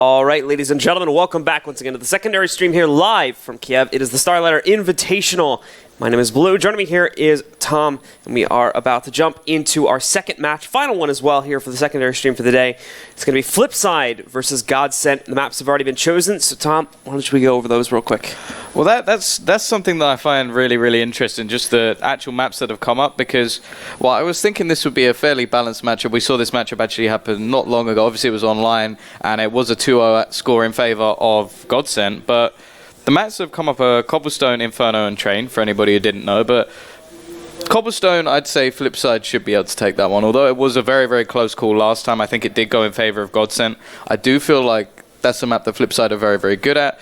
All right, ladies and gentlemen, welcome back once again to the secondary stream here live from Kiev. It is the Starlighter Invitational. My name is Blue. Joining me here is Tom, and we are about to jump into our second match, final one as well here for the secondary stream for the day. It's going to be FlipSid versus GODSENT. The maps have already been chosen, so Tom, why don't we go over those real quick? Well, that's something that I find really interesting, just the actual maps that have come up, because, well, I was thinking this would be a fairly balanced matchup. We saw this matchup actually happen not long ago. Obviously, it was online, and it was a 2-0 score in favor of GODSENT, but the maps have come up are Cobblestone, Inferno, and Train, for anybody who didn't know, but Cobblestone, I'd say FlipSid should be able to take that one. Although it was a very close call last time, I think it did go in favor of GODSENT. I do feel like that's a map that FlipSid are very good at.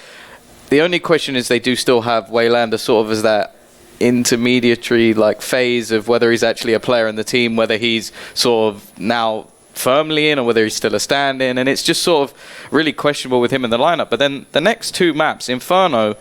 The only question is they do still have Waylander sort of as that intermediary like phase of whether he's actually a player in the team, whether he's sort of now firmly in or whether he's still a stand-in, and it's just sort of really questionable with him in the lineup. But then the next two maps, Inferno,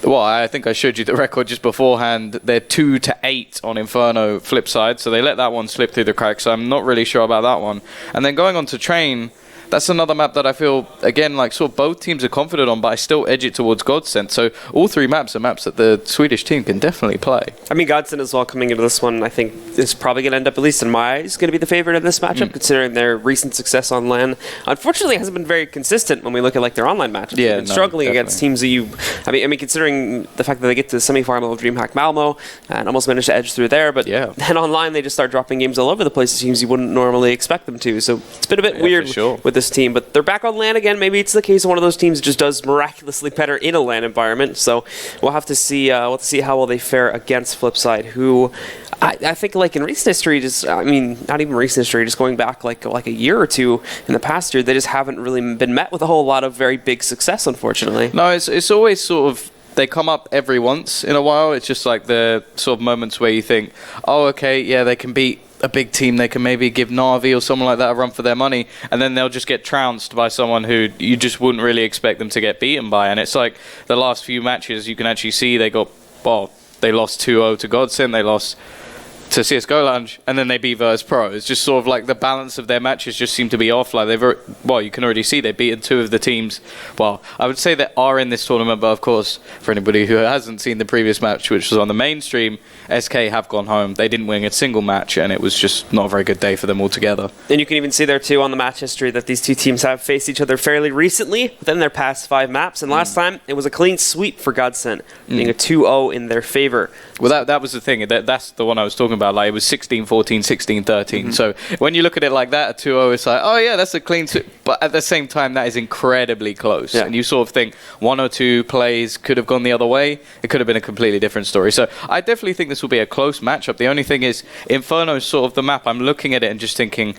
well, I think I showed you the record just beforehand. They're 2-8 on Inferno FlipSid, so they let that one slip through the cracks, so I'm not really sure about that one. And then going on to Train, that's another map that I feel, again, like sort of both teams are confident on, but I still edge it towards GODSENT. So all three maps are maps that the Swedish team can definitely play. I mean, GODSENT as well coming into this one, I think is probably going to end up, at least in my eyes, going to be the favorite of this matchup, considering their recent success on LAN. Unfortunately, it hasn't been very consistent when we look at like their online matchups. Yeah, They've been struggling against teams that I mean, considering the fact that they get to the semi-final of DreamHack Malmo and almost managed to edge through there, but then online they just start dropping games all over the place to teams you wouldn't normally expect them to. So it's been a bit weird with this team, but they're back on LAN again. Maybe it's the case of one of those teams that just does miraculously better in a LAN environment. So we'll have to see. We'll have to see how well they fare against FlipSid, who I think, like in recent history, I mean, not even recent history, just going back like a year or two in the past year, they just haven't really been met with a whole lot of very big success, unfortunately. No, it's always sort of, they come up every once in a while. It's just like the sort of moments where you think, oh, okay, yeah, they can beat a big team, they can maybe give Na'Vi or someone like that a run for their money, and then they'll just get trounced by someone who you just wouldn't really expect them to get beaten by. And it's like the last few matches, you can actually see they got, well, they lost 2-0 to GODSENT, they lost to CSGO Lounge, and then they beat Virtus Pro. It's just sort of like the balance of their matches just seem to be off. Like well, you can already see they've beaten two of the teams. Well, I would say that are in this tournament, but of course, for anybody who hasn't seen the previous match, which was on the mainstream, SK have gone home. They didn't win a single match, and it was just not a very good day for them altogether. And you can even see there too on the match history that these two teams have faced each other fairly recently within their past 5 maps, and last time it was a clean sweep for GODSENT, being a 2-0 in their favor. Well, that was the thing. That's the one I was talking about. Like, it was 16-14, 16-13. So when you look at it like that, a 2-0, it's like, oh yeah, that's a clean sweep. But at the same time, that is incredibly close. And you sort of think 1 or 2 plays could have gone the other way. It could have been a completely different story. So I definitely think this will be a close matchup. The only thing is, Inferno is sort of the map. I'm looking at it and just thinking,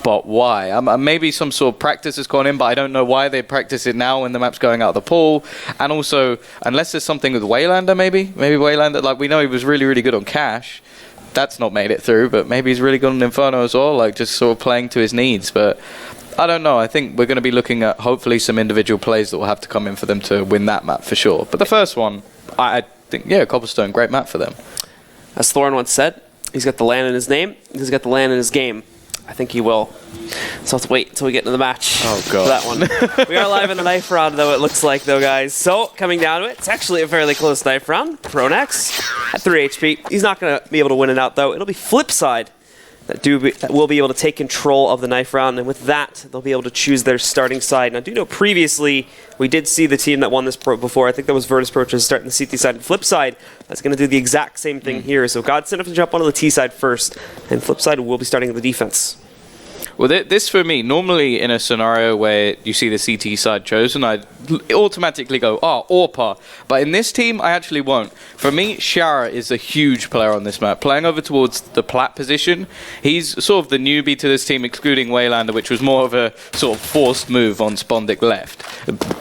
but why? Maybe some sort of practice has gone in, but I don't know why they practice it now when the map's going out of the pool. And also, unless there's something with Waylander, maybe Waylander, like we know he was really good on Cash. That's not made it through, but maybe he's really good on Inferno as well, like just sort of playing to his needs. But I don't know. I think we're going to be looking at hopefully some individual plays that will have to come in for them to win that map for sure. But the first one, I think, yeah, Cobblestone, great map for them. As Thorin once said, he's got the LAN in his name, he's got the LAN in his game. I think he will. So I'll have to wait until we get into the match for that one. We are live in the knife round, though, it looks like, though, guys. So, coming down to it, it's actually a fairly close knife round. Pronex at 3 HP. He's not going to be able to win it out, though. It'll be FlipSid that will be able to take control of the knife round, and with that, they'll be able to choose their starting side. Now, I do know previously we did see the team that won this before. I think that was Virtus Pro starting the CT side, and FlipSid that's going to do the exact same thing here. So GODSENT have to jump onto the T side first, and FlipSid will be starting the defense. Well, this for me, normally in a scenario where you see the CT side chosen, I'd automatically go, oh, Orpa. But in this team, I actually won't. For me, Shara is a huge player on this map. Playing over towards the plat position, he's sort of the newbie to this team, excluding Waylander, which was more of a sort of forced move on Spondic left.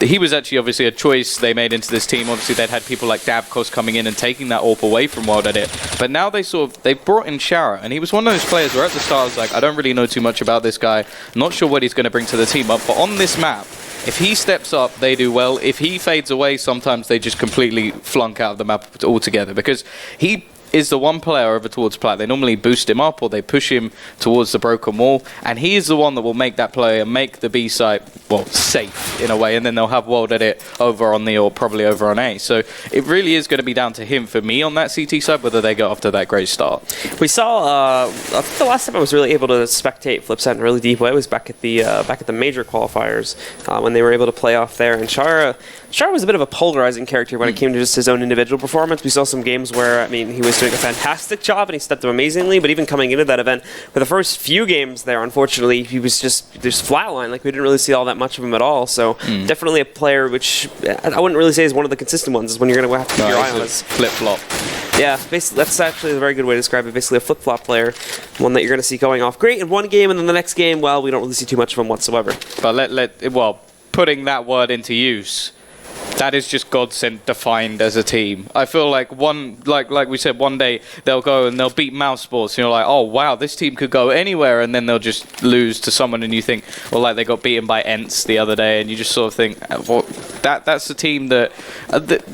He was actually obviously a choice they made into this team. Obviously, they'd had people like Davkos coming in and taking that Orp away from Wild Edit. But now they brought in Shara, and he was one of those players where at the start I was like, I don't really know too much about this guy. Not sure what he's going to bring to the team. But on this map, if he steps up, they do well. If he fades away, sometimes they just completely flunk out of the map altogether. Because is the one player over towards Plat. They normally boost him up or they push him towards the broken wall, and he is the one that will make that play and make the B site, well, safe in a way, and then they'll have World Edit over on the, or probably over on A. So it really is going to be down to him for me on that CT side, whether they go after that great start. We saw, I think the last time I was really able to spectate FlipSid in a really deep way was back at the major qualifiers when they were able to play off there. And Chara was a bit of a polarizing character when it came to just his own individual performance. We saw some games where, I mean, he was doing a fantastic job and he stepped up amazingly, but even coming into that event, for the first few games there, unfortunately, he was just flatline. Like, we didn't really see all that much of him at all. So definitely a player which I wouldn't really say is one of the consistent ones, is when you're going to have to keep your eye on his flip-flop. Yeah, basically, that's actually a very good way to describe it. Basically a flip-flop player, one that you're going to see going off great in one game, and then the next game, well, we don't really see too much of him whatsoever. But well, putting that word into use, that is just GODSENT defined as a team. I feel like like we said, one day they'll go and they'll beat Mouse Sports, and you're like, oh wow, this team could go anywhere, and then they'll just lose to someone, and you think, well, like they got beaten by Ents the other day, and you just sort of think, well, that's a team that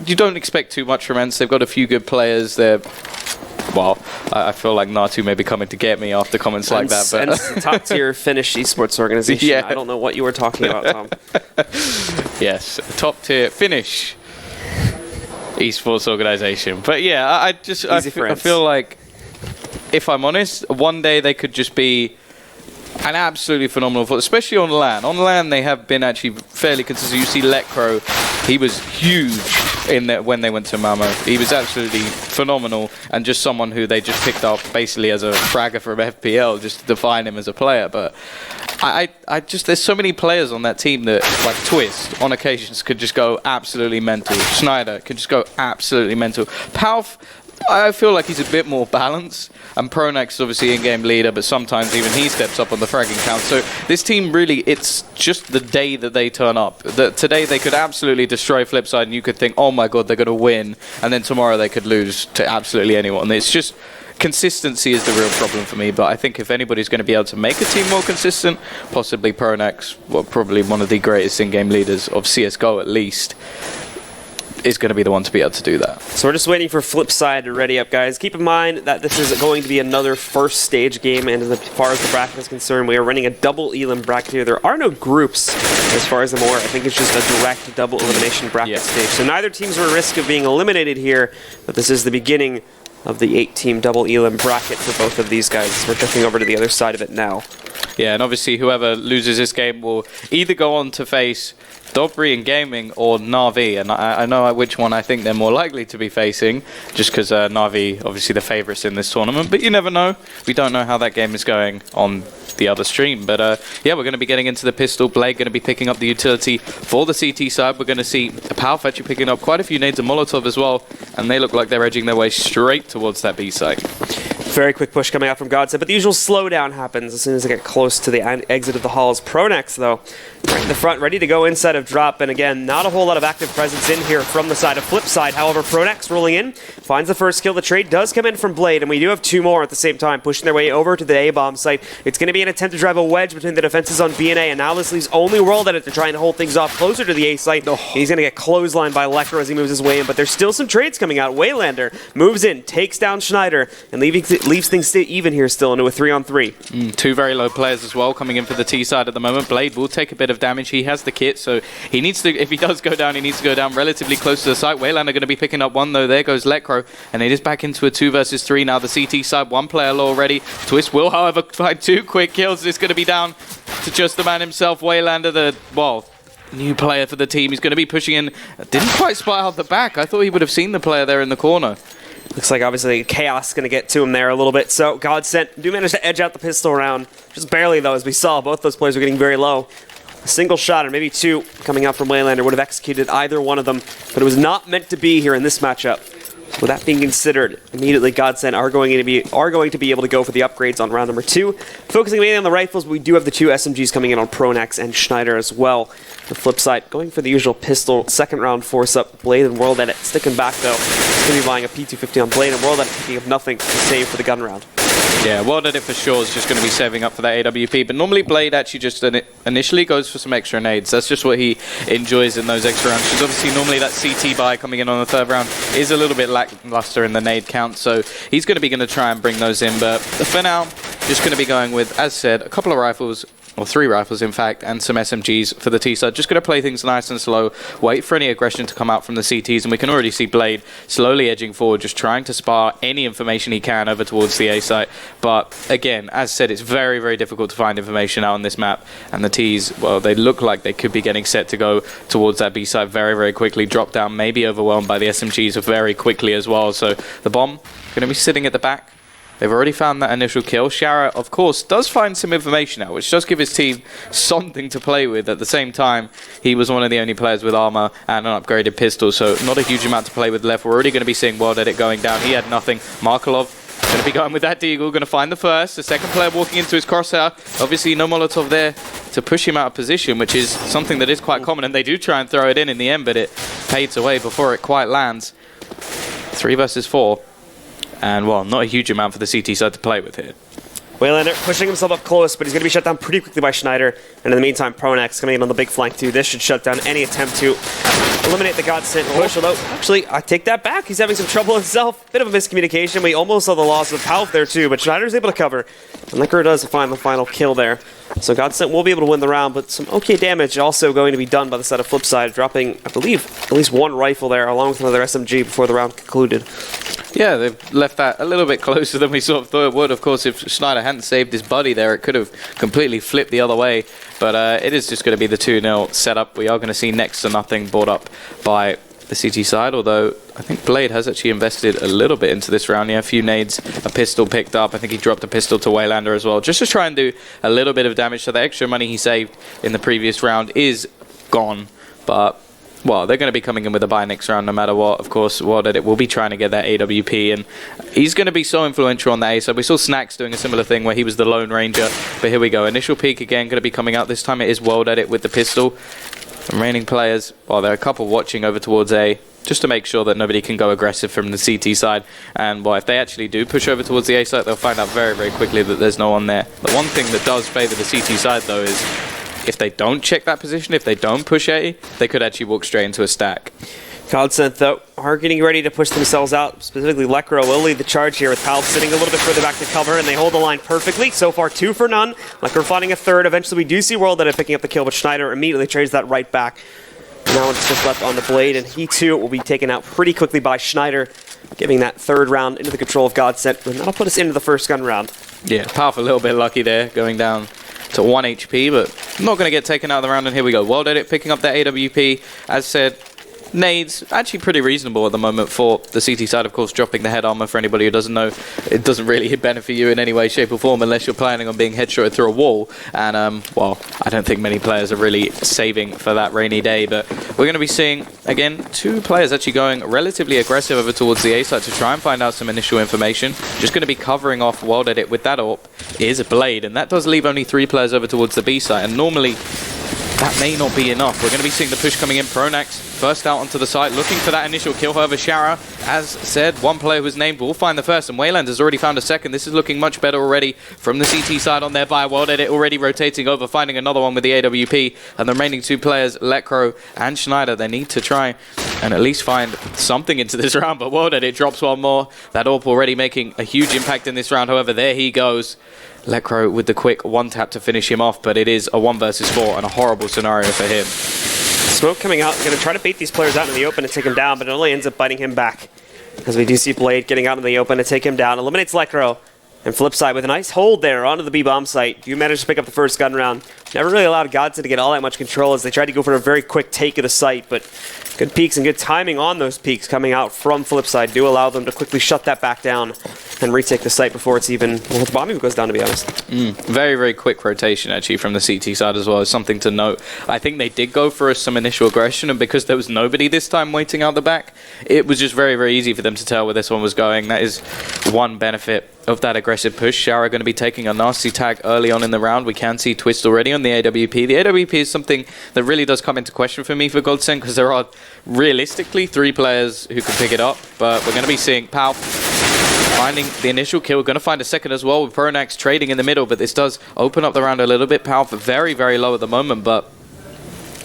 you don't expect too much from Ents. They've got a few good players. Well, I feel like Natu may be coming to get me after comments like that. But it's a top-tier Finnish esports organization. Yeah. I don't know what you were talking about, Tom. Yes, top-tier Finnish esports organization. But yeah, I feel like, if I'm honest, one day they could just be an absolutely phenomenal foot, especially on LAN. On LAN, they have been actually fairly consistent. You see Lecro, he was huge in that when they went to Malmo. He was absolutely phenomenal, and just someone who they just picked up basically as a fragger from FPL just to define him as a player. But I just, there's so many players on that team that, like Twist, on occasions could just go absolutely mental. Schneider could just go absolutely mental. Palf, I feel like he's a bit more balanced, and Pronax is obviously in-game leader, but sometimes even he steps up on the fragging count. So this team really, it's just the day that they turn up. Today they could absolutely destroy FlipSid, and you could think, oh my god, they're going to win, and then tomorrow they could lose to absolutely anyone. It's just, consistency is the real problem for me, but I think if anybody's going to be able to make a team more consistent, possibly Pronax, well, probably one of the greatest in-game leaders of CSGO at least, is going to be the one to be able to do that. So we're just waiting for FlipSid to ready up, guys. Keep in mind that this is going to be another first stage game, and as far as the bracket is concerned, we are running a double elim bracket here. There are no groups, as far as I'm aware. I think it's just a direct double elimination bracket stage. So neither teams are at risk of being eliminated here, but this is the beginning of the 8-team double elim bracket for both of these guys. We're jumping over to the other side of it now. Yeah, and obviously whoever loses this game will either go on to face Dobry in Gaming or Na'Vi, and I know which one I think they're more likely to be facing, just because Na'Vi obviously the favourites in this tournament, but you never know. We don't know how that game is going on the other stream, but yeah, we're going to be getting into the pistol. Blade going to be picking up the utility for the CT side. We're going to see Palf actually picking up quite a few nades of Molotov as well, and they look like they're edging their way straight towards that B site. Very quick push coming out from GODSENT, but the usual slowdown happens as soon as they get close to the exit of the halls. Pronax, though, right in the front, ready to go inside of drop, and again, not a whole lot of active presence in here from the side of FlipSid. However, Pronax rolling in, finds the first kill. The trade does come in from Blade, and we do have two more at the same time, pushing their way over to the A-bomb site. It's going to be an attempt to drive a wedge between the defenses on B and A, and now this leaves only World Edit to try and hold things off closer to the A site. Oh. He's going to get clotheslined by Lecro as he moves his way in, but there's still some trades coming out. Waylander moves in, takes down Schneider, and leaves things stay even here still into a 3-on-3. Two very low players as well coming in for the T side at the moment. Blade will take a bit of damage. He has the kit, so he needs to, if he does go down, he needs to go down relatively close to the site. Waylander going to be picking up one, though. There goes Lecro, and it is back into a 2 versus 3 now. The CT side, one player low already. Twist will, however, find 2 quick kills. It's going to be down to just the man himself. Waylander, the, well, new player for the team. He's going to be pushing in. Didn't quite spot out the back. I thought he would have seen the player there in the corner. Looks like obviously Chaos going to get to him there a little bit. So GODSENT do manage to edge out the pistol round. Just barely, though, as we saw. Both those players were getting very low. A single shot, or maybe 2, coming out from Waylander would have executed either one of them. But it was not meant to be here in this matchup. With that being considered, immediately GODSENT are going to be able to go for the upgrades on round number 2. Focusing mainly on the rifles, we do have the 2 SMGs coming in on Pronax and Schneider as well. The flip side, going for the usual pistol, second round force up. Blade and World Edit sticking back though. He's going to be buying a P250 on Blade, and World Edit picking up nothing to save for the gun round. Yeah, World Edit for sure is just going to be saving up for that AWP, but normally Blade actually just initially goes for some extra nades. That's just what he enjoys in those extra rounds. Because obviously normally that CT buy coming in on the third round is a little bit lackluster in the nade count, so he's going to try and bring those in. But for now, just going to be going with, as said, a couple of rifles, or 3 rifles in fact, and some SMGs for the T side. Just going to play things nice and slow, wait for any aggression to come out from the CTs, and we can already see Blade slowly edging forward, just trying to spar any information he can over towards the A site. But again, as said, it's very, very difficult to find information out on this map, and the Ts, well, they look like they could be getting set to go towards that B site very, very quickly, drop down, maybe overwhelmed by the SMGs very quickly as well. So the bomb going to be sitting at the back. They've already found that initial kill. Shara, of course, does find some information out, which does give his team something to play with. At the same time, he was one of the only players with armor and an upgraded pistol, so not a huge amount to play with left. We're already going to be seeing World Edit going down. He had nothing. Markelov going to be going with that deagle, going to find the first. The second player walking into his crosshair. Obviously, no Molotov there to push him out of position, which is something that is quite common, and they do try and throw it in the end, but it fades away before it quite lands. 3 versus 4. And, well, not a huge amount for the CT side to play with here. Waylander pushing himself up close, but he's going to be shut down pretty quickly by Schneider. And in the meantime, Pronax coming in on the big flank too. This should shut down any attempt to eliminate the GODSENT push. Although, actually, I take that back. He's having some trouble himself. Bit of a miscommunication. We almost saw the loss of Palf there too, but Schneider's able to cover. And Liquor does find the final kill there. So GODSENT will be able to win the round, but some okay damage also going to be done by the side of FlipSid, dropping, I believe, at least 1 rifle there, along with another SMG before the round concluded. Yeah, they've left that a little bit closer than we sort of thought it would. Of course, if Schneider hadn't saved his buddy there, it could have completely flipped the other way. But it is just going to be the 2-0 setup. We are going to see next to nothing brought up by the CT side, although I think Blade has actually invested a little bit into this round. Yeah, a few nades, a pistol picked up. I think he dropped a pistol to Waylander as well, just to try and do a little bit of damage. So the extra money he saved in the previous round is gone. But, well, they're going to be coming in with a buy next round no matter what. Of course, World Edit will be trying to get that AWP, and he's going to be so influential on the A side. We saw Snacks doing a similar thing where he was the Lone Ranger. But here we go. Initial peek again going to be coming out. This time it is World Edit with the pistol. Remaining players, well, there are a couple watching over towards A, just to make sure that nobody can go aggressive from the CT side. And, well, if they actually do push over towards the A side, they'll find out very, very quickly that there's no one there. The one thing that does favour the CT side, though, is if they don't check that position, if they don't push A, they could actually walk straight into a stack. GODSENT, though, are getting ready to push themselves out. Specifically, Lekro will lead the charge here with Palp sitting a little bit further back to cover, and they hold the line perfectly. So far, 2 for none. Lekro finding a third. Eventually, we do see World Edit picking up the kill, but Schneider immediately trades that right back. Now it's just left on the Blade, and he, too, will be taken out pretty quickly by Schneider, giving that third round into the control of GODSENT, and that'll put us into the first gun round. Yeah, Palp a little bit lucky there, going down to 1 HP, but not going to get taken out of the round, and here we go. World Edit picking up that AWP. As said, nades actually pretty reasonable at the moment for the CT side. Of course, dropping the head armor, for anybody who doesn't know, it doesn't really benefit you in any way, shape or form unless you're planning on being headshotted through a wall. And well, I don't think many players are really saving for that rainy day, but we're going to be seeing again 2 players actually going relatively aggressive over towards the A side to try and find out some initial information. Just going to be covering off World Edit with that AWP is a Blade, and that does leave only 3 players over towards the B side, and normally that may not be enough. We're going to be seeing the push coming in. Pronax first out onto the site, looking for that initial kill. However, Shara, as said, 1 player who's named will find the first, and Wayland has already found a second. This is looking much better already from the CT side on their buy. World Edit already rotating over, finding another one with the AWP, and the remaining 2 players, Lekro and Schneider, they need to try and at least find something into this round, but World Edit drops 1 more. That AWP already making a huge impact in this round. However, there he goes. Lekro with the quick 1-tap to finish him off, but it is a 1 versus 4 and a horrible scenario for him. Smoke coming out, going to try to bait these players out in the open and take him down, but it only ends up biting him back. As we do see Blade getting out in the open to take him down, eliminates Lekro. And FlipSid with a nice hold there onto the B-bomb site. Do manage to pick up the first gun round. Never really allowed GODSENT to get all that much control as they tried to go for a very quick take of the site, but good peeks and good timing on those peeks coming out from FlipSid do allow them to quickly shut that back down and retake the site before it's even, well, the bomb even goes down, to be honest. Very, very quick rotation, actually, from the CT side as well. Is something to note. I think they did go for some initial aggression, and because there was nobody this time waiting out the back, it was just very, very easy for them to tell where this one was going. That is one benefit of that aggressive push. Shara going to be taking a nasty tag early on in the round. We can see Twist already on the AWP. The AWP is something that really does come into question for me for GODSENT, because there are realistically 3 players who can pick it up, but we're going to be seeing Palp finding the initial kill. Going to find a second as well with Pronax trading in the middle, but this does open up the round a little bit. Powerful, very, very low at the moment, but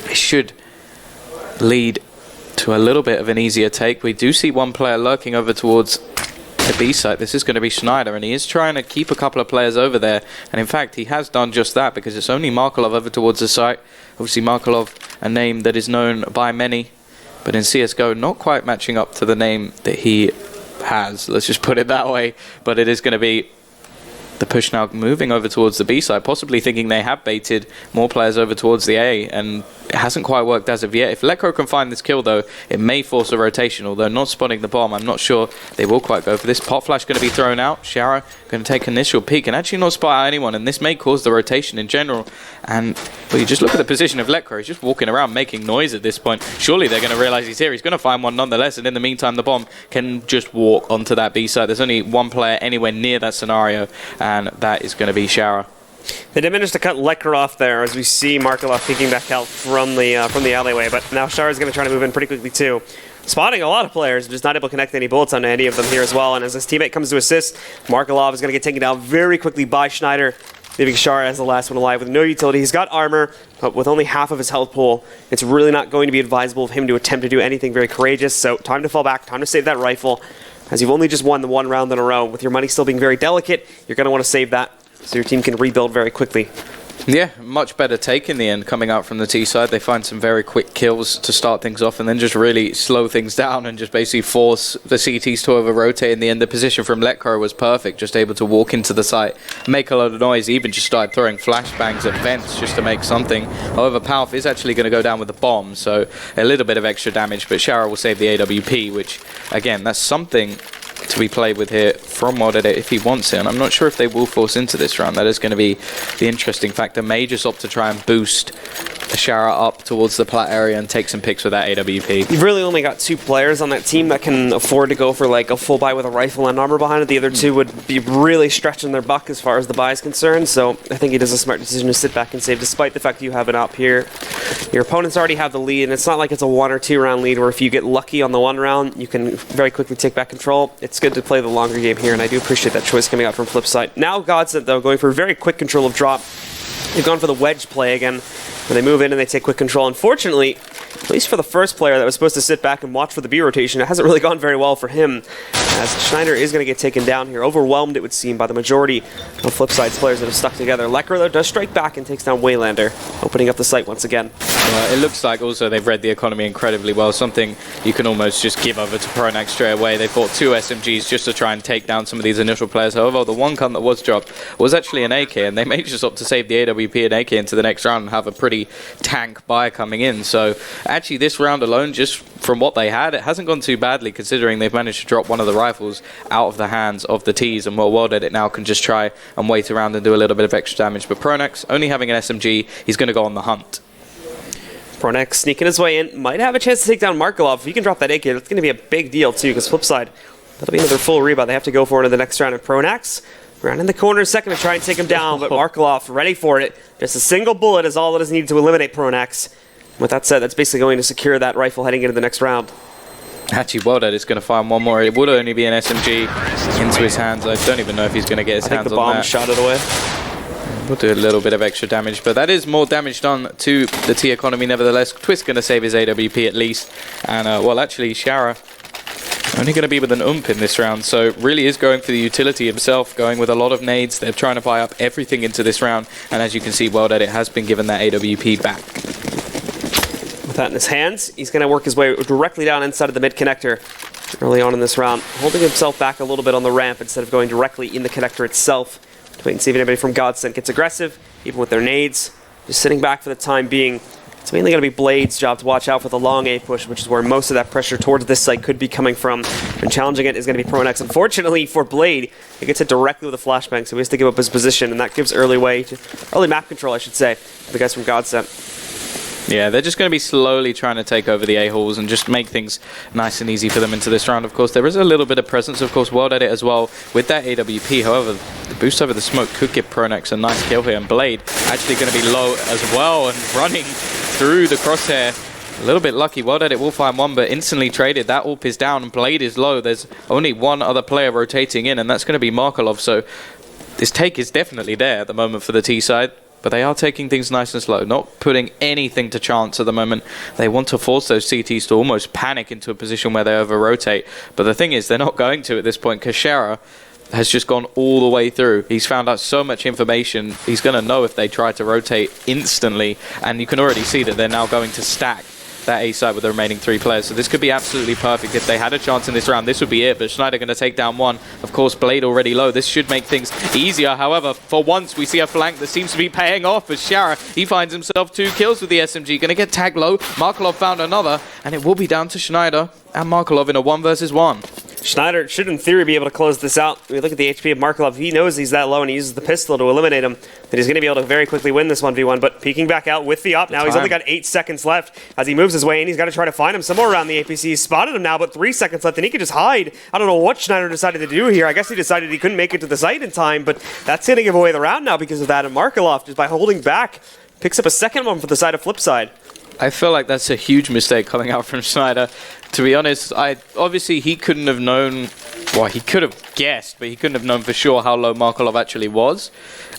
it should lead to a little bit of an easier take. We do see one player lurking over towards the B site. This is going to be Schneider, and he is trying to keep a couple of players over there. And in fact, he has done just that, because it's only Markelov over towards the site. Obviously, Markelov, a name that is known by many, but in CSGO, not quite matching up to the name that he has. Let's just put it that way. But it is going to be the push now moving over towards the B side, possibly thinking they have baited more players over towards the A, and it hasn't quite worked as of yet. If Lekro can find this kill, though, it may force a rotation, although not spotting the bomb, I'm not sure they will quite go for this. Pot flash going to be thrown out. Shara going to take initial peek and actually not spot out anyone, and this may cause the rotation in general. And well, you just look at the position of Lekro. He's just walking around making noise at this point. Surely they're going to realize he's here. He's going to find one nonetheless, and in the meantime, the bomb can just walk onto that B side. There's only one player anywhere near that scenario, and that is going to be Shara. They did manage to cut Lecker off there, as we see Markelov peeking back out from the alleyway, but now Shara's going to try to move in pretty quickly too. Spotting a lot of players, just not able to connect any bullets on any of them here as well, and as his teammate comes to assist, Markelov is going to get taken down very quickly by Schneider, leaving Shara as the last one alive with no utility. He's got armor, but with only half of his health pool, it's really not going to be advisable of him to attempt to do anything very courageous, so time to fall back, time to save that rifle, as you've only just won the one round in a row. With your money still being very delicate, you're going to want to save that, so your team can rebuild very quickly. Yeah, much better take in the end coming out from the T side. They find some very quick kills to start things off and then just really slow things down and just basically force the CTs to over-rotate. In the end, the position from Letko was perfect, just able to walk into the site, make a lot of noise, even just started throwing flashbangs at vents just to make something. However, Palf is actually going to go down with the bomb, so a little bit of extra damage, but Shara will save the AWP, which, again, that's something to be played with here from WildEdit if he wants it, and I'm not sure if they will force into this round. That is going to be the interesting factor. May just opt to try and boost Shara up towards the plat area and take some picks with that AWP. You've really only got two players on that team that can afford to go for like a full buy with a rifle and armor behind it. The other two would be really stretching their buck as far as the buy is concerned, so I think it is a smart decision to sit back and save, despite the fact that you have it up here. Your opponents already have the lead, and it's not like it's a 1 or 2 round lead where if you get lucky on the one round, you can very quickly take back control. It's good to play the longer game here, and I do appreciate that choice coming out from FlipSid. Now GODSENT, though, going for very quick control of drop. They've gone for the wedge play again, where they move in and they take quick control. Unfortunately, at least for the first player that was supposed to sit back and watch for the B rotation, it hasn't really gone very well for him, as Schneider is going to get taken down here. Overwhelmed, it would seem, by the majority of FlipSid's players that have stuck together. Lecker, though, does strike back and takes down Waylander, opening up the site once again. It looks like also they've read the economy incredibly well, something you can almost just give over to Pronax straight away. They bought 2 SMGs just to try and take down some of these initial players. However, the one gun that was dropped was actually an AK, and they may just opt to save the AWP and AK into the next round and have a pretty tank buy coming in. So actually this round alone, just from what they had, it hasn't gone too badly, considering they've managed to drop one of the rifles out of the hands of the Ts, and WildEdit now can just try and wait around and do a little bit of extra damage. But Pronax, only having an SMG, he's going to go on the hunt. Pronax sneaking his way in, might have a chance to take down Markelov. If he can drop that AK, that's going to be a big deal too, because FlipSid, that'll be another full rebound. They have to go for it in the next round. And Pronax, around in the corner second to try and take him down, but Markelov ready for it. Just a single bullet is all that is needed to eliminate Pronax. With that said, that's basically going to secure that rifle heading into the next round. Actually, WildEdit is going to find one more. It would only be an SMG into his hands. I don't even know if he's going to get his hands on that. I think the bomb shot it away. We'll do a little bit of extra damage, but that is more damage done to the T economy nevertheless. Twist going to save his AWP at least. And, well, actually, Shara only going to be with an ump in this round, so really is going for the utility himself, going with a lot of nades. They're trying to buy up everything into this round, and as you can see, WildEdit has been given that AWP back. With that in his hands, he's going to work his way directly down inside of the mid connector early on in this round, holding himself back a little bit on the ramp instead of going directly in the connector itself. Wait and see if anybody from GODSENT gets aggressive, even with their nades. Just sitting back for the time being. It's mainly going to be Blade's job to watch out for the long A push, which is where most of that pressure towards this site could be coming from. And challenging it is going to be Pronax. Unfortunately for Blade, he gets hit directly with a flashbang, so he has to give up his position, and that gives early map control, I should say, for the guys from GODSENT. Yeah, they're just going to be slowly trying to take over the A-halls and just make things nice and easy for them into this round. Of course, there is a little bit of presence, of course, WildEdit as well with that AWP. However, the boost over the smoke could give Pronax a nice kill here, and Blade actually going to be low as well and running through the crosshair A little bit lucky. Well done, it will find one, but instantly traded. That AWP is down and Blade is low. There's only one other player rotating in, and that's going to be Markelov. So this take is definitely there at the moment for the T side. But they are taking things nice and slow, not putting anything to chance at the moment. They want to force those CTs to almost panic into a position where they over-rotate. But the thing is, they're not going to at this point, because Shara has just gone all the way through. He's found out so much information. He's going to know if they try to rotate instantly. And you can already see that they're now going to stack that A side with the remaining 3 players. So this could be absolutely perfect. If they had a chance in this round, this would be it. But Schneider going to take down one. Of course, Blade already low. This should make things easier. However, for once, we see a flank that seems to be paying off as Shara, he finds himself 2 kills with the SMG. Going to get tagged low. Markelov found another, and it will be down to Schneider and Markelov in a 1 versus 1. Schneider should, in theory, be able to close this out. When we look at the HP of Markelov, he knows he's that low and he uses the pistol to eliminate him, that he's going to be able to very quickly win this 1v1. But peeking back out with the op now, he's only got 8 seconds left as he moves his way in. He's got to try to find him somewhere around the APC. He's spotted him now, but 3 seconds left, and he can just hide. I don't know what Schneider decided to do here. I guess he decided he couldn't make it to the site in time, but that's going to give away the round now because of that. And Markelov, just by holding back, picks up a second one for the side of FlipSid. I feel like that's a huge mistake coming out from Schneider. To be honest, obviously he couldn't have known, well, he could have guessed, but he couldn't have known for sure how low Markelov actually was.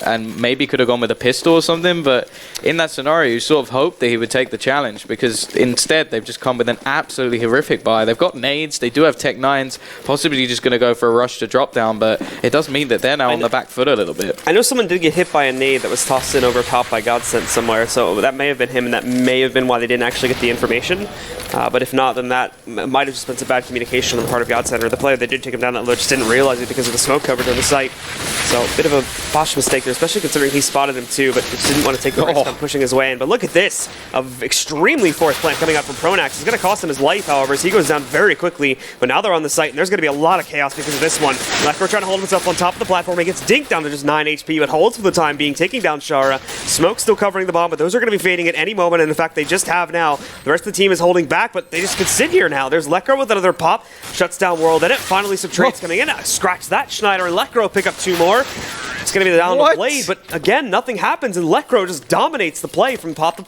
And maybe could have gone with a pistol or something, but in that scenario, you sort of hoped that he would take the challenge, because instead they've just come with an absolutely horrific buy. They've got nades, they do have Tech 9s, possibly just going to go for a rush to drop down, but it does mean that they're now on the back foot a little bit. I know someone did get hit by a nade that was tossed in over top by GODSENT somewhere, so that may have been him, and that may have been why they didn't actually get the information. But if not, then that might have just been some bad communication on the part of GODSENT, or the player that did take him down that low just didn't realize it because of the smoke coverage on the site. So a bit of a botch mistake there, especially considering he spotted him too, but just didn't want to take the risk on pushing his way in. But look at this, of extremely forced plant coming out from Pronax. It's going to cost him his life, however, as he goes down very quickly. But now they're on the site, and there's going to be a lot of chaos because of this one. Lekro trying to hold himself on top of the platform. He gets dinked down to just 9 HP, but holds for the time being, taking down Shara. Smoke still covering the bomb, but those are going to be fading at any moment, and in fact, they just have now. The rest of the team is holding back, but they just could sit here now. There's Lekro with another pop, shuts down World in it. Finally, some trades coming in. Scratch that. Schneider and Lekro pick up 2 more. It's going to be the down to Blade, but again, nothing happens, and Lekro just dominates the play from the top of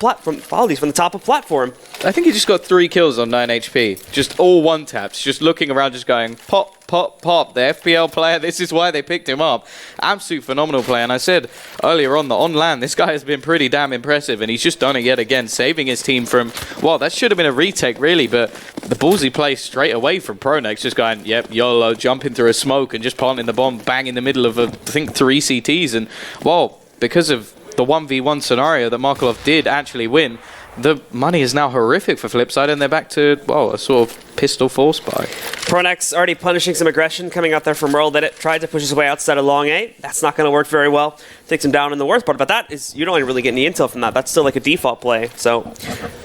platform. I think he just got 3 kills on 9 HP. Just all one-taps, just looking around, just going pop, pop, pop. The FPL player, this is why they picked him up. Absolute phenomenal play, and I said earlier on that on land, this guy has been pretty damn impressive, and he's just done it yet again, saving his team from, well, that should have been a retake, really, but the ballsy play straight away from Pronex, just going, yep, YOLO, jumping through a smoke and just planting the bomb bang in the middle of, I think, 3 CTs, and, well, because of the 1v1 scenario that Markelov did actually win, the money is now horrific for FlipSid, and they're back to, well, a sort of pistol force buy. Pronex already punishing some aggression coming out there from World Edit. Tried to push his way outside of long A. That's not going to work very well. Takes him down, and the worst part about that is you don't really get any intel from that. That's still like a default play, so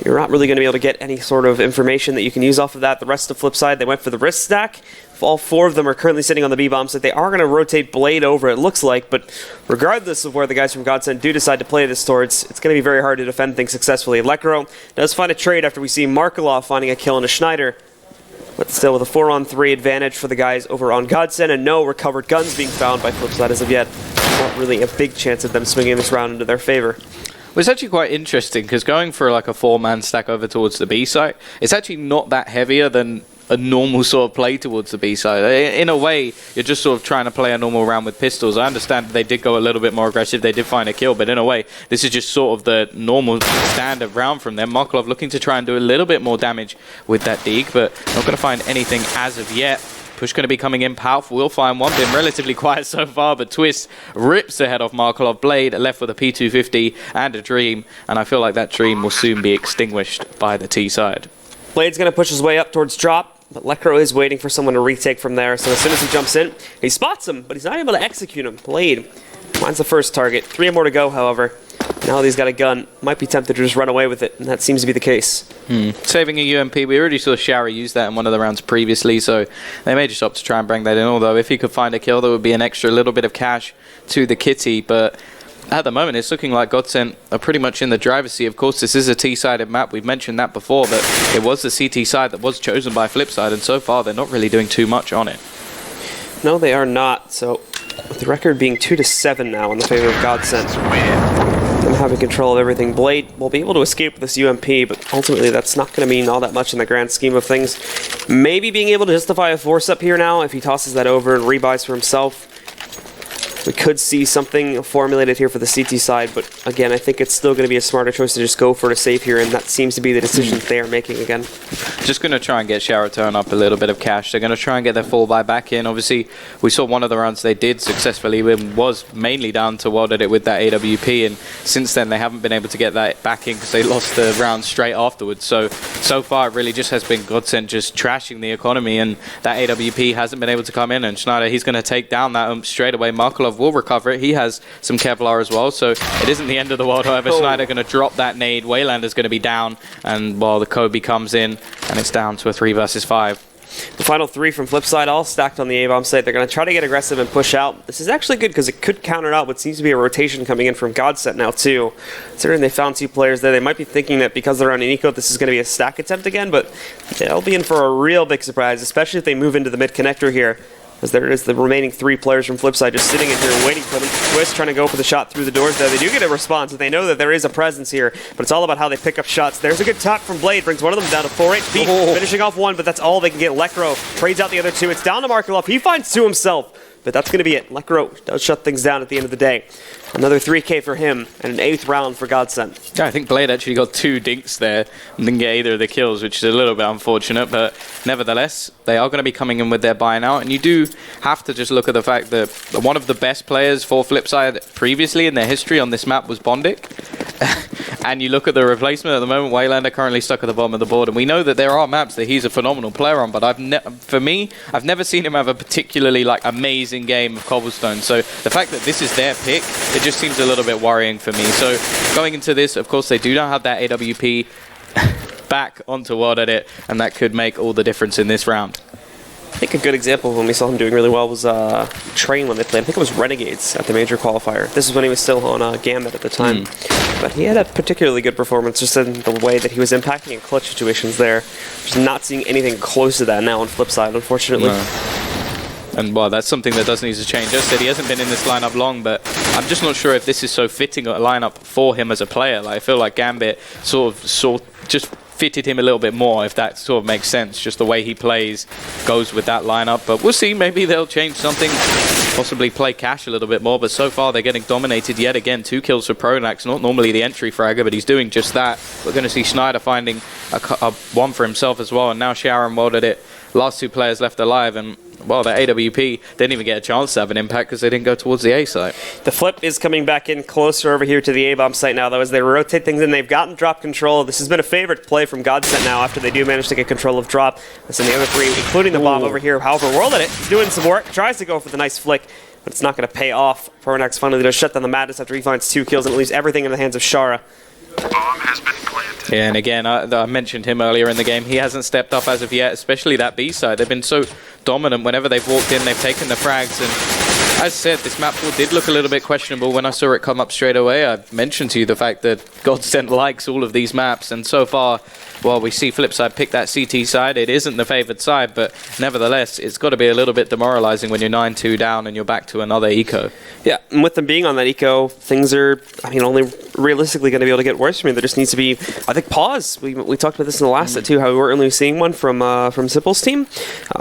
you're not really going to be able to get any sort of information that you can use off of that. The rest of FlipSid, they went for the wrist stack. All 4 of them are currently sitting on the B-bomb, so they are going to rotate Blade over, it looks like, but regardless of where the guys from GODSENT do decide to play this towards, it's going to be very hard to defend things successfully. Lekro does find a trade after we see Markelov finding a kill on a Schneider, but still with a 4-on-3 advantage for the guys over on GODSENT, and no recovered guns being found by FlipSid as of yet. Not really a big chance of them swinging this round into their favor. Well, it's actually quite interesting, because going for like a 4-man stack over towards the B site, it's actually not that heavier than a normal sort of play towards the B side. In a way, you're just sort of trying to play a normal round with pistols. I understand they did go a little bit more aggressive. They did find a kill, but in a way, this is just sort of the normal standard round from them. Markelov looking to try and do a little bit more damage with that dig, but not going to find anything as of yet. Push going to be coming in powerful. We'll find one. Been relatively quiet so far, but Twist rips ahead of Markelov. Blade left with a P250 and a Dream, and I feel like that Dream will soon be extinguished by the T side. Blade's going to push his way up towards drop, but Lekro is waiting for someone to retake from there, so as soon as he jumps in, he spots him, but he's not able to execute him. Blade finds the first target. 3 more to go, however. Now that he's got a gun, might be tempted to just run away with it, and that seems to be the case. Saving a UMP, we already saw Shara use that in one of the rounds previously, so they may just opt to try and bring that in, although if he could find a kill, there would be an extra little bit of cash to the kitty, but at the moment, it's looking like GODSENT are pretty much in the driver's seat. Of course, this is a T-sided map. We've mentioned that before, but it was the CT side that was chosen by FlipSid, and so far, they're not really doing too much on it. No, they are not. So, with the record being 2-7 now in the favor of GODSENT. and having control of everything. Blade will be able to escape with this UMP, but ultimately that's not going to mean all that much in the grand scheme of things. Maybe being able to justify a force up here now if he tosses that over and rebuys for himself. We could see something formulated here for the CT side, but again, I think it's still going to be a smarter choice to just go for a save here, and that seems to be the decision they are making again. Just going to try and get Shower turn up a little bit of cash. They're going to try and get their full buy back in. Obviously, we saw one of the rounds they did successfully was mainly down to World Edit with that AWP, and since then they haven't been able to get that back in because they lost the round straight afterwards. So far it really just has been GODSENT just trashing the economy, and that AWP hasn't been able to come in, and Schneider, he's going to take down that straight away. Markelov will recover it. He has some Kevlar as well, so it isn't the end of the world. However, Schneider going to drop that nade. Waylander's going to be down, and while the Kobe comes in, and it's down to a 3 versus 5. The final 3 from FlipSid, all stacked on the A-bomb site. They're going to try to get aggressive and push out. This is actually good because it could counter out what seems to be a rotation coming in from GODSENT now too. Considering they found 2 players there, they might be thinking that because they're on an eco, this is going to be a stack attempt again, but they'll be in for a real big surprise, especially if they move into the mid connector here. As there is the remaining 3 players from FlipSid just sitting in here waiting for them. Twist trying to go for the shot through the doors there. They do get a response, and they know that there is a presence here, but it's all about how they pick up shots. There's a good tap from Blade, brings one of them down to 4 HP, finishing off 1, but that's all they can get. Lekro trades out the other 2. It's down to Markelov. He finds 2 himself, but that's going to be it. Lekro does shut things down at the end of the day. Another 3K for him, and an 8th round for GODSENT. Yeah, I think Blade actually got 2 dinks there and didn't get either of the kills, which is a little bit unfortunate, but nevertheless, they are going to be coming in with their buy now, and you do have to just look at the fact that one of the best players for FlipSid previously in their history on this map was Bondic. And you look at the replacement at the moment, Waylander currently stuck at the bottom of the board, and we know that there are maps that he's a phenomenal player on, but for me, I've never seen him have a particularly amazing game of Cobblestone. So the fact that this is their pick, it just seems a little bit worrying for me. So going into this, of course, they do not have that AWP back onto World Edit, and that could make all the difference in this round. I think a good example of when we saw him doing really well was Train when they played. I think it was Renegades at the major qualifier. This is when he was still on Gambit at the time. But he had a particularly good performance just in the way that he was impacting in clutch situations there. Just not seeing anything close to that now on FlipSid, unfortunately. No. And well, that's something that does need to change. As I said, he hasn't been in this lineup long, but I'm just not sure if this is so fitting a lineup for him as a player. I feel like Gambit sort of just fitted him a little bit more, if that sort of makes sense. Just the way he plays goes with that lineup. But we'll see. Maybe they'll change something, possibly play Cash a little bit more. But so far, they're getting dominated yet again. 2 kills for Pronax. Not normally the entry fragger, but he's doing just that. We're going to see Schneider finding a 1 for himself as well. And now Shower and World Edit, last 2 players left alive. And well, the AWP didn't even get a chance to have an impact because they didn't go towards the A site. The flip is coming back in closer over here to the A-bomb site now, though, as they rotate things in. They've gotten drop control. This has been a favorite play from GODSENT now after they do manage to get control of drop. That's in the other 3, including the bomb over here. However, World Edit doing some work, tries to go for the nice flick, but it's not going to pay off. Pronax finally does shut down the madness after he finds 2 kills, and it leaves everything in the hands of Shara. Bomb has been planted. Yeah, and again, I mentioned him earlier in the game. He hasn't stepped up as of yet, especially that B side. They've been so dominant whenever they've walked in. They've taken the frags, and as I said, this map pool did look a little bit questionable when I saw it come up straight away. I mentioned to you the fact that GODSENT likes all of these maps, and so far, well, we see FlipSid pick that CT side. It isn't the favored side, but nevertheless, it's got to be a little bit demoralizing when you're 9-2 down and you're back to another eco. Yeah, and with them being on that eco, things are, only realistically going to be able to get worse for me. There just needs to be, I think, pause. We talked about this in the last set too, how we weren't really seeing one from Zipple's team,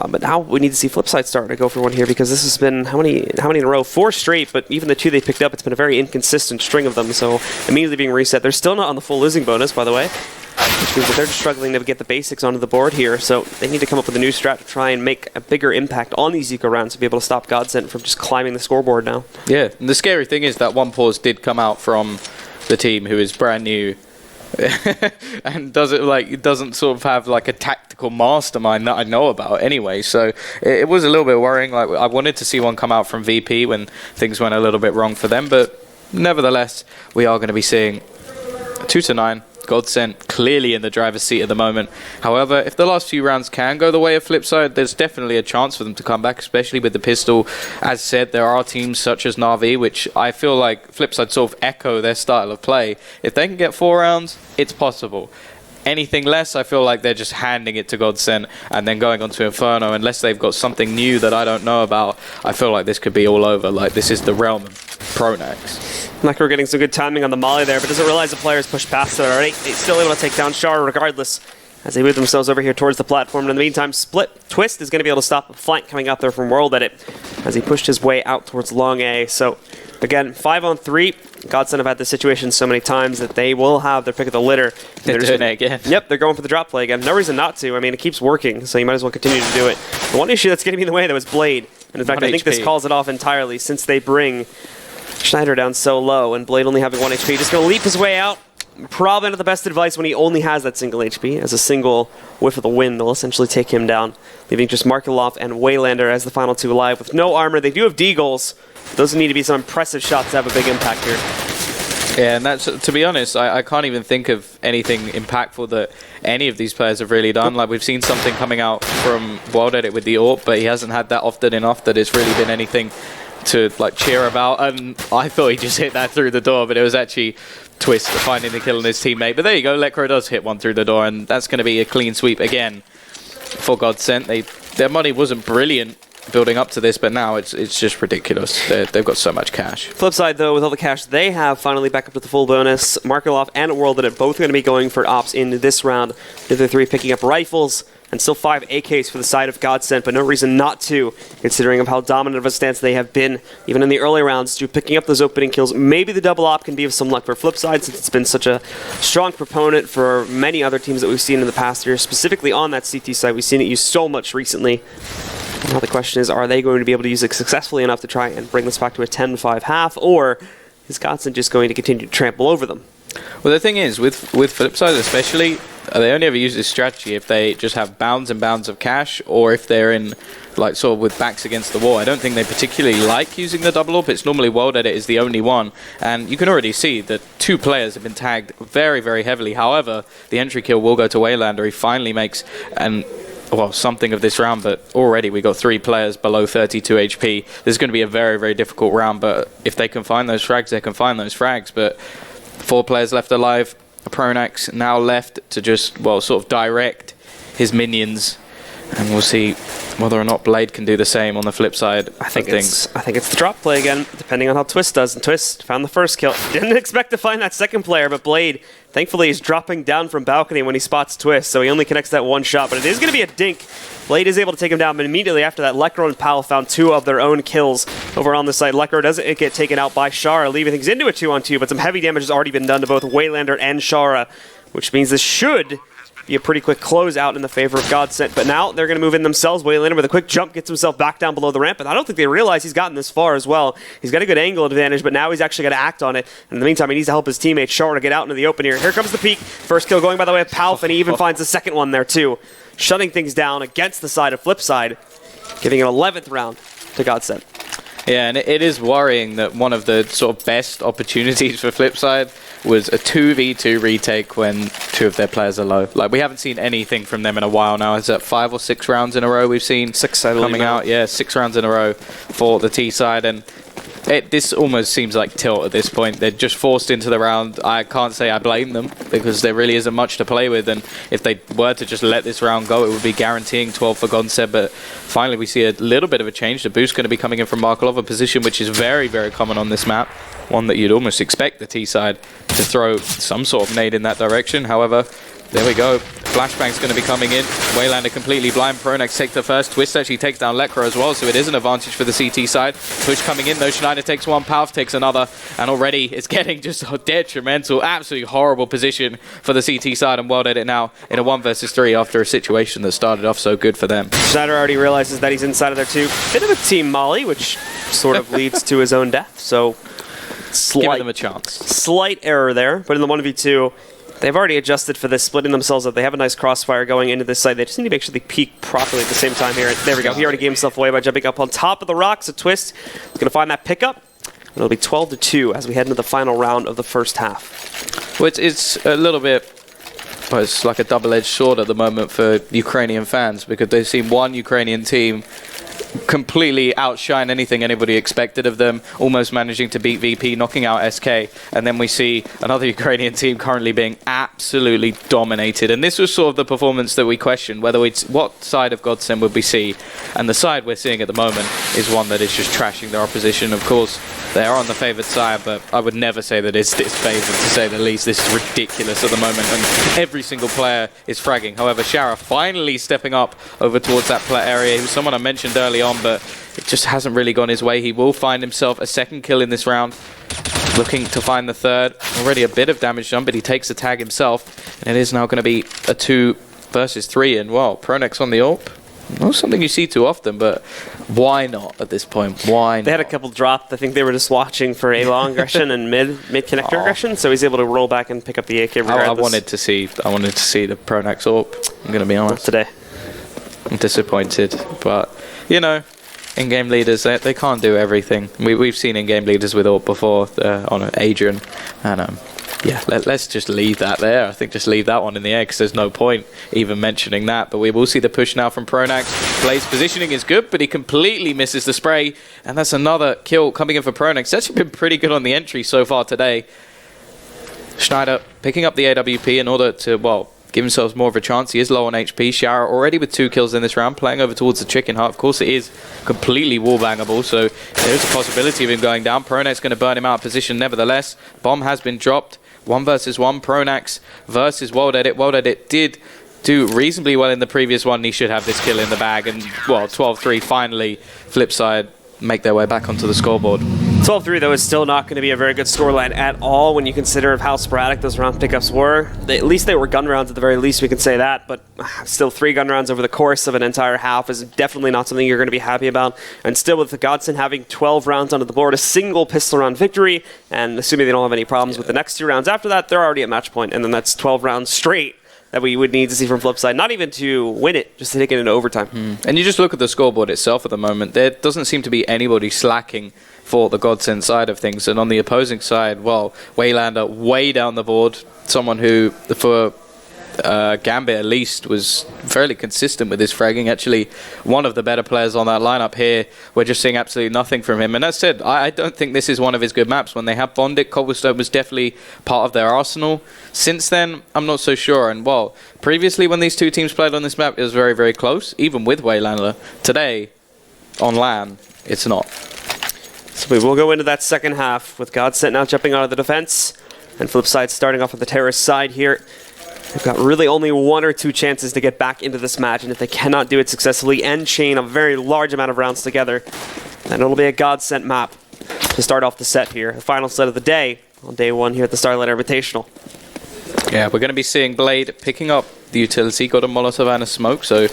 but now we need to see FlipSid start to go for one here, because this has been how many in a row? 4 straight, but even the 2 they picked up, it's been a very inconsistent string of them. So immediately being reset. They're still not on the full losing bonus, by the way, which means that they're just struggling to get the basics onto the board here. So they need to come up with a new strat to try and make a bigger impact on these eco rounds to be able to stop GODSENT from just climbing the scoreboard now. Yeah, and the scary thing is that 1 pause did come out from the team who is brand new and doesn't sort of have a tactical mastermind that I know about anyway. So it was a little bit worrying. I wanted to see one come out from VP when things went a little bit wrong for them, but nevertheless, we are going to be seeing 2-9. GODSENT clearly in the driver's seat at the moment. However, if the last few rounds can go the way of FlipSid, there's definitely a chance for them to come back, especially with the pistol. As said, there are teams such as Na'Vi, which I feel like FlipSid sort of echo their style of play. If they can get 4 rounds, it's possible. Anything less, I feel like they're just handing it to GODSENT and then going on to Inferno. Unless they've got something new that I don't know about, I feel like this could be all over. This is the realm. Pronax. Lecker getting some good timing on the molly there, but doesn't realize the players pushed past it already. He's still able to take down Shara regardless as they move themselves over here towards the platform. And in the meantime, Split Twist is going to be able to stop a flank coming out there from World Edit as he pushed his way out towards long A. So again, 5-on-3. GODSENT have had this situation so many times that they will have their pick of the litter. They're doing it again. Yep, they're going for the drop play again. No reason not to. I mean, it keeps working, so you might as well continue to do it. The one issue that's going to be in the way, though, is Blade. And in fact, I think this calls it off entirely since they bring Schneider down so low and Blade only having 1 HP. Just going to leap his way out. Probably not the best advice when he only has that single HP. As a single whiff of the wind will essentially take him down, leaving just Markelov and Waylander as the final 2 alive with no armor. They do have deagles. Those need to be some impressive shots to have a big impact here. Yeah, and that's, to be honest, I can't even think of anything impactful that any of these players have really done. Like, we've seen something coming out from World Edit with the AWP, but he hasn't had that often enough that it's really been anything to like cheer about. And I thought he just hit that through the door, but it was actually Twist finding the kill on his teammate. But there you go, Lekro does hit one through the door, and that's going to be a clean sweep again for GODSENT. Their money wasn't brilliant building up to this, but now it's just ridiculous. They've got so much cash. Flip side, though, with all the cash they have, finally back up to the full bonus. Markelov and World Edit both going to be going for ops in this round. The other 3 picking up rifles, and still 5 AKs for the side of GODSENT, but no reason not to, considering of how dominant of a stance they have been, even in the early rounds, to picking up those opening kills. Maybe the double op can be of some luck for FlipSid, since it's been such a strong proponent for many other teams that we've seen in the past year, specifically on that CT side. We've seen it used so much recently. Now the question is, are they going to be able to use it successfully enough to try and bring this back to a 10-5 half, or is GODSENT just going to continue to trample over them? Well, the thing is, with FlipSid especially, they only ever use this strategy if they just have bounds and bounds of cash, or if they're in, like, sort of with backs against the wall. I don't think they particularly like using the double up. It's normally World Edit is the only one, and you can already see that 2 players have been tagged very, very heavily. However, the entry kill will go to Waylander. He finally makes something of this round, but already we got 3 players below 32 HP. This is going to be a very, very difficult round, but if they can find those frags, they can find those frags. But 4 players left alive. Pronax now left to just, sort of direct his minions, and we'll see whether or not Blade can do the same on the flip side. I think it's the drop play again, depending on how Twist does. And Twist found the first kill. Didn't expect to find that second player, but Blade, thankfully, is dropping down from balcony when he spots Twist, so he only connects that 1 shot. But it is going to be a dink. Blade is able to take him down, but immediately after that, Lekro and Powell found 2 of their own kills over on the side. Lekro doesn't get taken out by Shara, leaving things into a 2-on-2, but some heavy damage has already been done to both Waylander and Shara, which means this should be a pretty quick closeout in the favor of GODSENT. But now they're going to move in themselves. Waylander with a quick jump gets himself back down below the ramp, and I don't think they realize he's gotten this far as well. He's got a good angle advantage, but now he's actually got to act on it. And in the meantime, he needs to help his teammate Shara to get out into the open here. Here comes the peek. First kill going by the way of Palf, and he even finds the second one there too, shutting things down against the side of FlipSid, giving an 11th round to GODSENT. Yeah, and it is worrying that one of the sort of best opportunities for FlipSid was a 2v2 retake when 2 of their players are low. Like, we haven't seen anything from them in a while now. Is that 5 or 6 rounds in a row we've seen 6 coming out? Yeah, 6 rounds in a row for the T side, and this almost seems like tilt at this point. They're just forced into the round. I can't say I blame them, because there really isn't much to play with, and if they were to just let this round go, it would be guaranteeing 12 for GODSENT. But finally we see a little bit of a change. The boost going to be coming in from Markelov, a position which is very, very common on this map, one that you'd almost expect the T side to throw some sort of nade in that direction. However, there we go. Flashbang's going to be coming in. Waylander completely blind. Pronax takes the first. Twist actually takes down Lekro as well, so it is an advantage for the CT side. Push coming in though. Schneider takes 1, Palf takes another, and already it's getting just a detrimental, absolutely horrible position for the CT side, and World Edit now in a 1 versus 3 after a situation that started off so good for them. Schneider already realizes that he's inside of there too. Bit of a team molly, which sort of leads to his own death, so give them a chance. Slight error there, but in the 1v2, they've already adjusted for this, splitting themselves up. They have a nice crossfire going into this side. They just need to make sure they peek properly at the same time here. There we go. He already gave himself away by jumping up on top of the rocks. A Twist is going to find that pickup. It'll be 12-2 as we head into the final round of the first half. Well, it's a little bit, it's like a double-edged sword at the moment for Ukrainian fans, because they've seen one Ukrainian team completely outshine anything anybody expected of them, almost managing to beat VP, knocking out SK, and then we see another Ukrainian team currently being absolutely dominated. And this was sort of the performance that we questioned, whether what side of GODSENT would we see, and the side we're seeing at the moment is one that is just trashing their opposition. Of course, they are on the favoured side, but I would never say that it's disfavoured, to say the least. This is ridiculous at the moment, and every single player is fragging. However, Shara finally stepping up over towards that area. He was someone I mentioned early on, but it just hasn't really gone his way. He will find himself a second kill in this round, looking to find the third. Already a bit of damage done, but he takes the tag himself, and it is now going to be a 2 versus 3, and well, Pronex on the AWP. Not something you see too often, but why not at this point? Why not? They had a couple dropped. I think they were just watching for A-long aggression and mid-connector aggression, so he's able to roll back and pick up the AK regardless. I wanted to see the Pronex AWP, I'm going to be honest. Not today. I'm disappointed, but, you know, in-game leaders, they can't do everything. We've seen in-game leaders with AWP before, on Adrian, and yeah, let's just leave that there. I think just leave that one in the air because there's no point even mentioning that. But we will see the push now from Pronax. Blade's positioning is good, but he completely misses the spray. And that's another kill coming in for Pronax. It's actually been pretty good on the entry so far today. Schneider picking up the AWP in order to, well, give himself more of a chance. He is low on HP. Shara already with 2 kills in this round, playing over towards the chicken heart. Of course, it is completely wallbangable, so there's a possibility of him going down. Pronax going to burn him out of position nevertheless. Bomb has been dropped. 1 versus 1, Pronax versus WorldEdit. WorldEdit did do reasonably well in the previous one. He should have this kill in the bag. And, well, 12-3 finally, FlipSid make their way back onto the scoreboard. 12-3, though, is still not going to be a very good scoreline at all when you consider how sporadic those round pickups were. At least they were gun rounds at the very least, we can say that, but still 3 gun rounds over the course of an entire half is definitely not something you're going to be happy about. And still with the GODSENT having 12 rounds onto the board, a single pistol round victory, and assuming they don't have any problems with the next 2 rounds after that, they're already at match point, and then that's 12 rounds straight that we would need to see from FlipSid, not even to win it, just to take it into overtime. And you just look at the scoreboard itself at the moment, there doesn't seem to be anybody slacking for the GODSENT side of things. And on the opposing side, well, Waylander way down the board, someone who, for Gambit at least, was fairly consistent with his fragging. Actually, one of the better players on that lineup here. We're just seeing absolutely nothing from him. And that said, I don't think this is one of his good maps. When they have Bondit, Cobblestone was definitely part of their arsenal. Since then, I'm not so sure. And, well, previously when these two teams played on this map, it was very, very close, even with Waylander. Today, on LAN, it's not. So we will go into that second half with GODSENT now jumping out of the defense, and FlipSid starting off with the terrorist side here. They've got really only 1 or 2 chances to get back into this match, and if they cannot do it successfully and chain a very large amount of rounds together, then it'll be a GODSENT map to start off the set here. The final set of the day on day 1 here at the Starlight Invitational. Yeah, we're going to be seeing Blade picking up the utility, got a Molotov and a smoke, so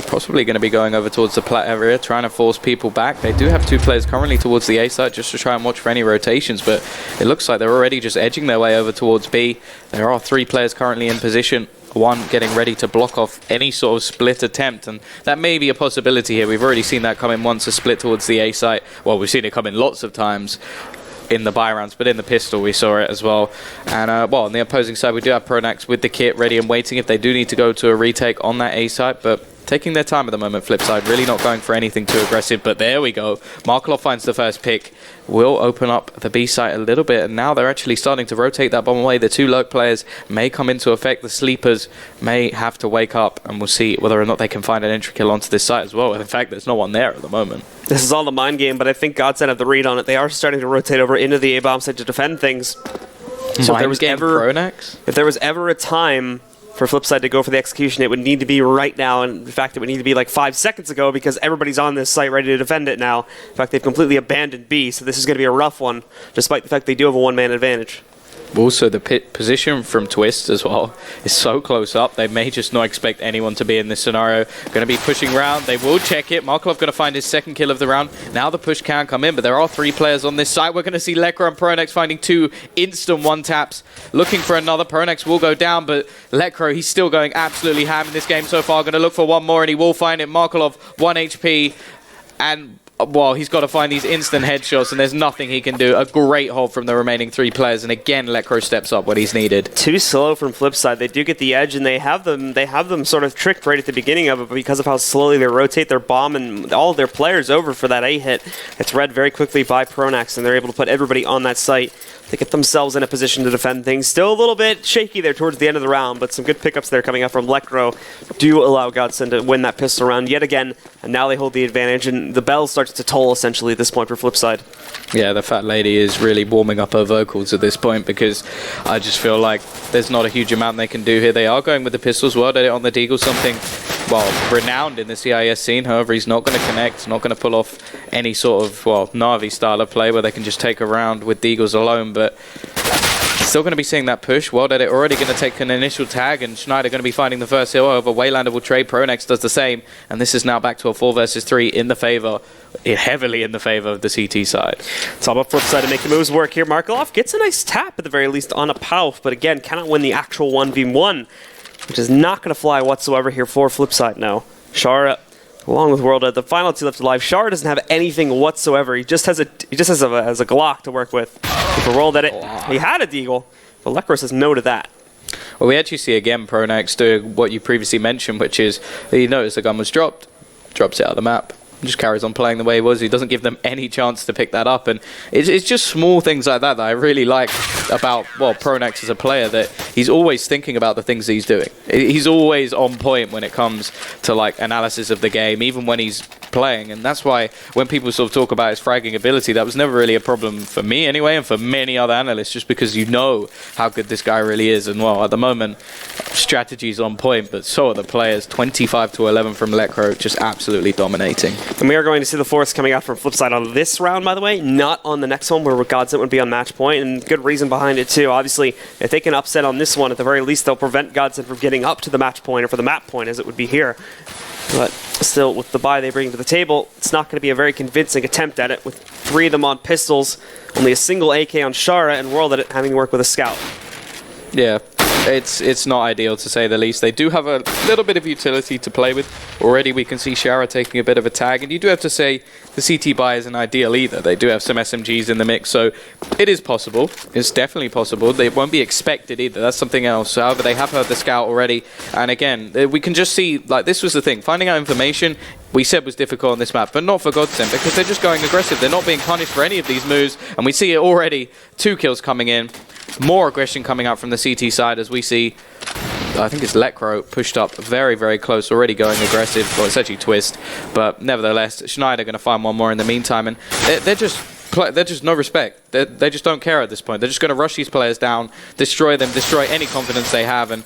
possibly going to be going over towards the plat area, trying to force people back. They do have 2 players currently towards the A site just to try and watch for any rotations, but it looks like they're already just edging their way over towards B. There are 3 players currently in position, 1 getting ready to block off any sort of split attempt, and that may be a possibility here. We've already seen that come in once, a split towards the A site. Well, we've seen it come in lots of times in the buy rounds, but in the pistol we saw it as well. And well, on the opposing side we do have Pronax with the kit ready and waiting if they do need to go to a retake on that A site, but taking their time at the moment. FlipSid really not going for anything too aggressive, but there we go. Markelov finds the first pick, will open up the B site a little bit, and now they're actually starting to rotate that bomb away. The 2 lurk players may come into effect. The sleepers may have to wake up, and we'll see whether or not they can find an entry kill onto this site as well. In fact, there's no one there at the moment. This is all the mind game, but I think GODSENT have the read on it. They are starting to rotate over into the A-bomb site to defend things. So if there was ever a time for FlipSid to go for the execution, it would need to be right now, and in fact it would need to be like 5 seconds ago, because everybody's on this site ready to defend it now. In fact, they've completely abandoned B, so this is going to be a rough one, despite the fact they do have a 1-man advantage. Also, the pit position from Twist as well is so close up. They may just not expect anyone to be in this scenario. Going to be pushing round. They will check it. Markelov going to find his second kill of the round. Now the push can come in, but there are 3 players on this side. We're going to see Lekra and Pronex finding 2 instant 1-taps. Looking for another. Pronex will go down, but Lekra, he's still going absolutely ham in this game so far. Going to look for one more, and he will find it. Markelov, 1 HP. And well, he's got to find these instant headshots, and there's nothing he can do. A great hold from the remaining 3 players, and again, Lekro steps up when he's needed. Too slow from FlipSid. They do get the edge, and they have them sort of tricked right at the beginning of it, but because of how slowly they rotate their bomb and all of their players over for that A hit, it's read very quickly by Pronax, and they're able to put everybody on that site. They get themselves in a position to defend things. Still a little bit shaky there towards the end of the round, but some good pickups there coming up from Lekro do allow GODSENT to win that pistol round yet again, and now they hold the advantage, and the bell starts to toll essentially at this point for FlipSid. Yeah, the fat lady is really warming up her vocals at this point because I just feel like there's not a huge amount they can do here. They are going with the pistols. Well, did it on the Deagle, something, well, renowned in the CIS scene. However, he's not going to connect, not going to pull off any sort of, well, Na'Vi style of play where they can just take a round with Deagles alone, but still going to be seeing that push. Well, did it already going to take an initial tag, and Schneider going to be finding the first hill over. Waylander will trade. Pronex does the same, and this is now back to a 4 versus 3 in the favor, heavily in the favor of the CT side. It's all about FlipSid to make the moves work here. Markelov gets a nice tap at the very least on a Pouf, but again, cannot win the actual 1v1, which is not going to fly whatsoever here for FlipSid now. Shara, along with World, the final 2 left alive. Shara doesn't have anything whatsoever. He just has a Glock to work with. For World Edit, he had a Deagle, but Lekro says no to that. Well, we actually see again Pronax doing what you previously mentioned, which is he noticed the gun was dropped, drops it out of the map, just carries on playing the way he was. He doesn't give them any chance to pick that up, and it's just small things like that that I really like about, well, Pronax as a player, that he's always thinking about the things that he's doing. He's always on point when it comes to like analysis of the game, even when he's playing, and that's why when people sort of talk about his fragging ability, that was never really a problem for me anyway, and for many other analysts, just because you know how good this guy really is. And well, at the moment, strategy's on point, but so are the players. 25-11 from Lekro, just absolutely dominating. And we are going to see the force coming out from FlipSid on this round, by the way, not on the next one where GODSENT would be on match point, and good reason behind it too. Obviously, if they can upset on this one, at the very least, they'll prevent GODSENT from getting up to the match point, or for the map point as it would be here. But still, with the buy they bring to the table, it's not going to be a very convincing attempt at it, with 3 of them on pistols, only a single AK on Shara, and World Edit having to work with a scout. Yeah, it's not ideal to say the least. They do have a little bit of utility to play with. Already we can see Shara taking a bit of a tag, and you do have to say the CT buy isn't ideal either. They do have some SMGs in the mix, so it is possible. It's definitely possible. They won't be expected either. That's something else. However, they have heard the scout already, and again, we can just see, like, this was the thing. Finding out information, we said was difficult on this map, but not for GODSENT, because they're just going aggressive. They're not being punished for any of these moves, and we see it already. 2 kills coming in. More aggression coming out from the CT side as we see, I think it's Lekro pushed up very, very close, already going aggressive. Well, it's actually Twist, but nevertheless, Schneider going to find one more in the meantime, and they're just no respect. They just don't care at this point. They're just going to rush these players down, destroy them, destroy any confidence they have, and,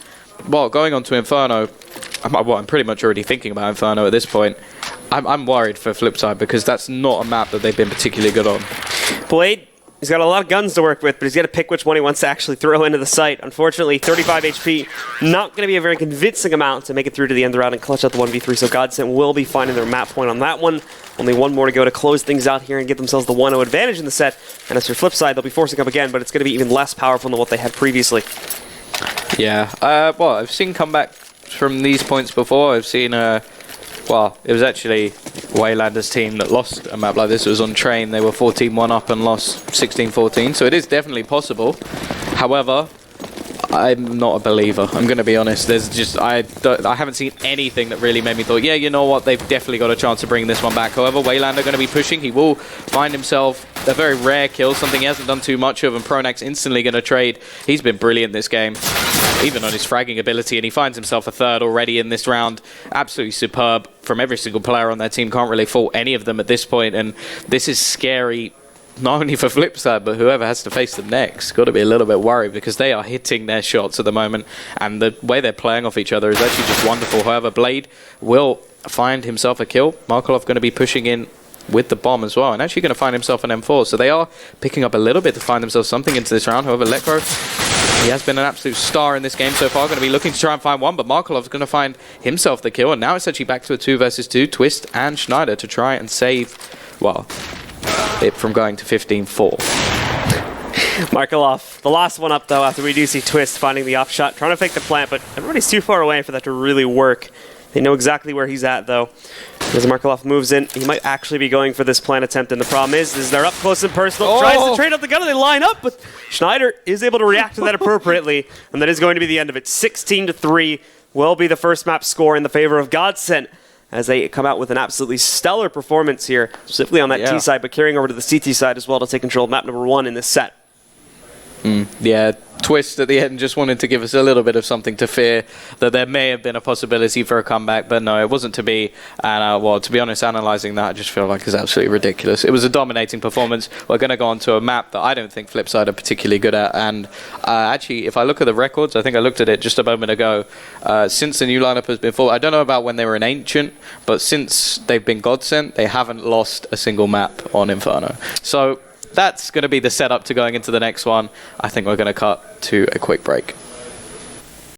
well, going on to Inferno, I'm pretty much already thinking about Inferno at this point. I'm worried for FlipSid because that's not a map that they've been particularly good on. Blade, he's got a lot of guns to work with, but he's got to pick which one he wants to actually throw into the site. Unfortunately, 35 HP, not going to be a very convincing amount to make it through to the end of the round and clutch out the 1v3, so GODSENT will be finding their map point on that one. Only 1 more to go to close things out here and give themselves the 1-0 advantage in the set. And as for FlipSid, they'll be forcing up again, but it's going to be even less powerful than what they had previously. Yeah, well, I've seen comebacks from these points before. I've seen, well, it was actually Waylander's team that lost a map like this. It was on Train. They were 14-1 up and lost 16-14, so it is definitely possible. However, I'm not a believer. I'm going to be honest. There's just I haven't seen anything that really made me thought, yeah, you know what, they've definitely got a chance to bring this one back. However, Waylander going to be pushing. He will find himself a very rare kill, something he hasn't done too much of, and Pronax instantly going to trade. He's been brilliant this game, even on his fragging ability, and he finds himself a 3rd already in this round. Absolutely superb from every single player on their team. Can't really fault any of them at this point, and this is scary. Not only for FlipSid, but whoever has to face them next. Got to be a little bit worried because they are hitting their shots at the moment, and the way they're playing off each other is actually just wonderful. However, Blade will find himself a kill. Markelov going to be pushing in with the bomb as well, and actually going to find himself an M4. So they are picking up a little bit to find themselves something into this round. However, Lekro, he has been an absolute star in this game so far. Going to be looking to try and find one, but Markelov's going to find himself the kill, and now it's actually back to a 2 versus 2. Twist and Schneider to try and save, well, it from going to 15-4. Markelov, the last one up though, after we do see Twist finding the upshot, trying to fake the plant, but everybody's too far away for that to really work. They know exactly where he's at though. As Markelov moves in, he might actually be going for this plant attempt, and the problem is they're up close and personal. Tries to trade up the gun, and they line up, but Schneider is able to react to that appropriately, and that is going to be the end of it. 16-3 will be the first map score in the favor of GODSENT, as they come out with an absolutely stellar performance here, specifically on that T side, but carrying over to the CT side as well to take control of map number 1 in this set. Yeah, Twist at the end just wanted to give us a little bit of something to fear, that there may have been a possibility for a comeback, but no, it wasn't to be. And, well, to be honest, analysing that, I just feel like it's absolutely ridiculous. It was a dominating performance. We're going to go on to a map that I don't think FlipSid are particularly good at. And actually, if I look at the records, I think I looked at it just a moment ago, since the new lineup has been full, I don't know about when they were in Ancient, but since they've been GODSENT, they haven't lost a single map on Inferno. So that's going to be the setup to going into the next one. I think we're going to cut to a quick break.